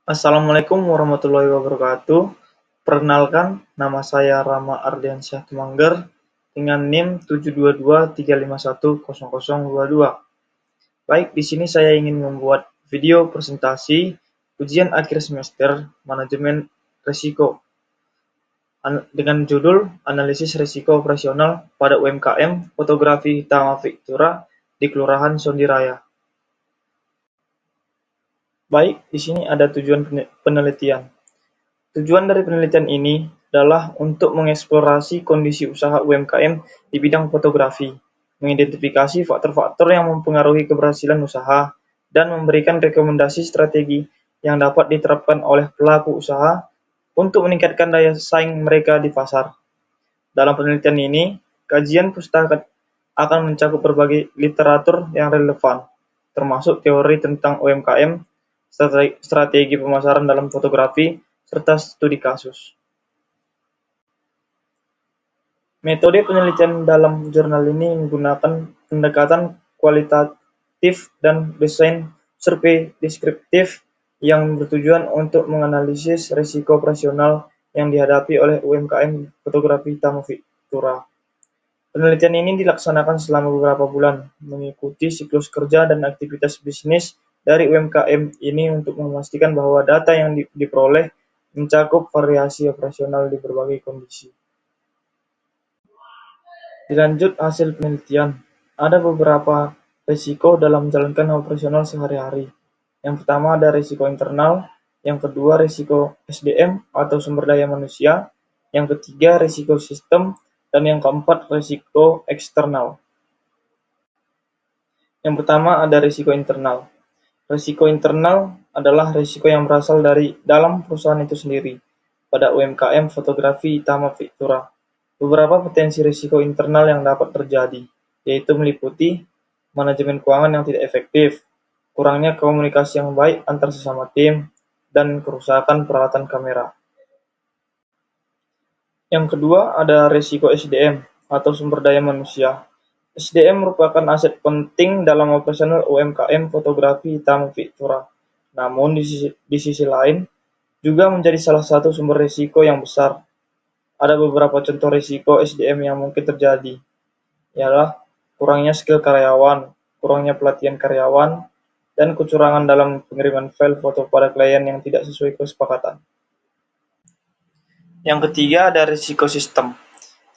Assalamualaikum warahmatullahi wabarakatuh. Perkenalkan, nama saya Rama Ardiansyah Tumangger dengan NIM 72235100022. Baik, di sini saya ingin membuat video presentasi ujian akhir semester manajemen risiko dengan judul Analisis Risiko Operasional pada UMKM Fotografi Tama Victura di Kelurahan Sondiraya. Baik, di sini ada tujuan penelitian. Tujuan dari penelitian ini adalah untuk mengeksplorasi kondisi usaha UMKM di bidang fotografi, mengidentifikasi faktor-faktor yang mempengaruhi keberhasilan usaha, dan memberikan rekomendasi strategi yang dapat diterapkan oleh pelaku usaha untuk meningkatkan daya saing mereka di pasar. Dalam penelitian ini, kajian pustaka akan mencakup berbagai literatur yang relevan, termasuk teori tentang UMKM, strategi pemasaran dalam fotografi, serta studi kasus. Metode penelitian dalam jurnal ini menggunakan pendekatan kualitatif dan desain survei deskriptif yang bertujuan untuk menganalisis risiko operasional yang dihadapi oleh UMKM fotografi Tama Victura. Penelitian ini dilaksanakan selama beberapa bulan, mengikuti siklus kerja dan aktivitas bisnis dari UMKM ini untuk memastikan bahwa data yang diperoleh mencakup variasi operasional di berbagai kondisi. Dilanjut hasil penelitian, ada beberapa risiko dalam menjalankan operasional sehari-hari. Yang pertama ada risiko internal, yang kedua risiko SDM atau sumber daya manusia, yang ketiga risiko sistem, dan yang keempat risiko eksternal. Yang pertama ada risiko internal. Risiko internal adalah risiko yang berasal dari dalam perusahaan itu sendiri. Pada UMKM Fotografi Tama Victura, beberapa potensi risiko internal yang dapat terjadi, yaitu meliputi manajemen keuangan yang tidak efektif, kurangnya komunikasi yang baik antar sesama tim, dan kerusakan peralatan kamera. Yang kedua ada risiko SDM atau sumber daya manusia. SDM merupakan aset penting dalam operasional UMKM Fotografi Tama Victura. Namun di sisi lain juga menjadi salah satu sumber risiko yang besar. Ada beberapa contoh risiko SDM yang mungkin terjadi, ialah kurangnya skill karyawan, kurangnya pelatihan karyawan, dan kecurangan dalam pengiriman file foto pada klien yang tidak sesuai kesepakatan. Yang ketiga ada risiko sistem.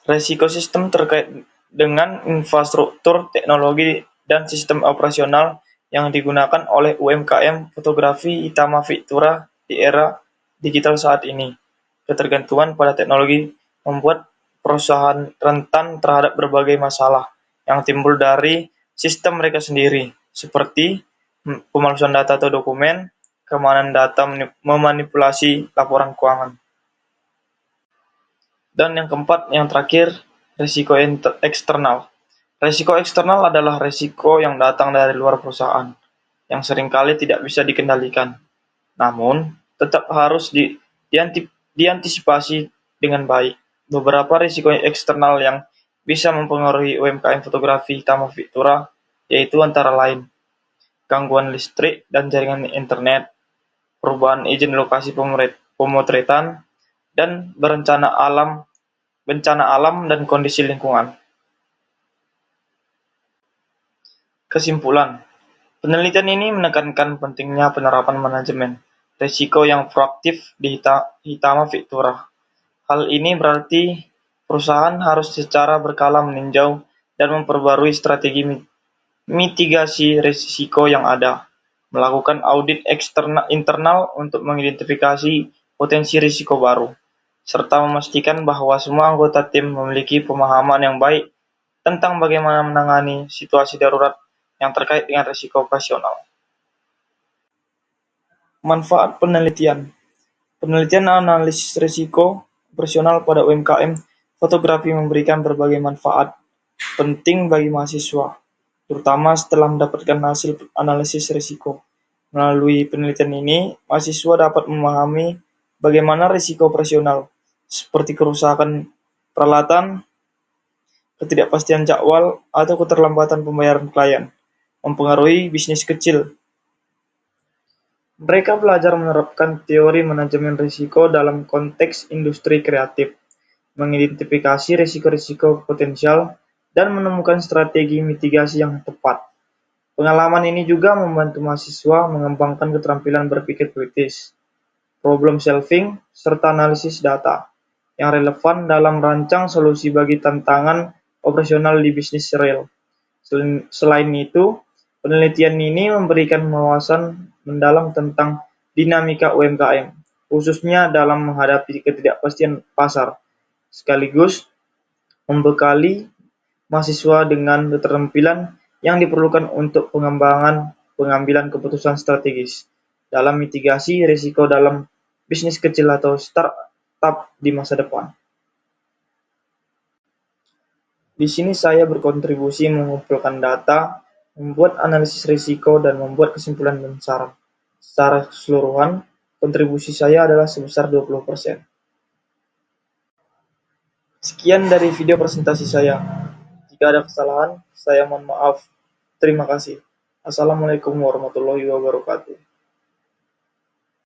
Risiko sistem terkait dengan infrastruktur, teknologi, dan sistem operasional yang digunakan oleh UMKM Fotografi Tama Victura di era digital saat ini. Ketergantungan pada teknologi membuat perusahaan rentan terhadap berbagai masalah yang timbul dari sistem mereka sendiri, seperti pemalsuan data atau dokumen, keamanan data, memanipulasi laporan keuangan. Dan yang keempat, yang terakhir, risiko eksternal. Risiko eksternal adalah risiko yang datang dari luar perusahaan, yang seringkali tidak bisa dikendalikan. Namun, tetap harus diantisipasi dengan baik. Beberapa risiko eksternal yang bisa mempengaruhi UMKM Fotografi Tama Victura yaitu antara lain gangguan listrik dan jaringan internet, perubahan izin lokasi pemotretan, dan bencana alam dan kondisi lingkungan. Kesimpulan, penelitian ini menekankan pentingnya penerapan manajemen risiko yang proaktif di Tama Victura. Hal ini berarti perusahaan harus secara berkala meninjau dan memperbarui strategi mitigasi risiko yang ada, melakukan audit internal untuk mengidentifikasi potensi risiko baru, serta memastikan bahwa semua anggota tim memiliki pemahaman yang baik tentang bagaimana menangani situasi darurat yang terkait dengan risiko operasional. Manfaat penelitian. Penelitian analisis risiko operasional pada UMKM fotografi memberikan berbagai manfaat penting bagi mahasiswa, terutama setelah mendapatkan hasil analisis risiko. Melalui penelitian ini, mahasiswa dapat memahami bagaimana risiko operasional, seperti kerusakan peralatan, ketidakpastian jadwal, atau keterlambatan pembayaran klien, mempengaruhi bisnis kecil. Mereka belajar menerapkan teori manajemen risiko dalam konteks industri kreatif, mengidentifikasi risiko-risiko potensial, dan menemukan strategi mitigasi yang tepat. Pengalaman ini juga membantu mahasiswa mengembangkan keterampilan berpikir kritis, problem solving, serta analisis data yang relevan dalam merancang solusi bagi tantangan operasional di bisnis real. Selain itu, penelitian ini memberikan wawasan mendalam tentang dinamika UMKM, khususnya dalam menghadapi ketidakpastian pasar, sekaligus membekali mahasiswa dengan keterampilan yang diperlukan untuk pengambilan keputusan strategis dalam mitigasi risiko dalam bisnis kecil atau startup di masa depan. Di sini saya berkontribusi mengumpulkan data, membuat analisis risiko, dan membuat kesimpulan dan saran. Secara keseluruhan, kontribusi saya adalah sebesar 20%. Sekian dari video presentasi saya. Jika ada kesalahan, saya mohon maaf. Terima kasih. Assalamualaikum warahmatullahi wabarakatuh.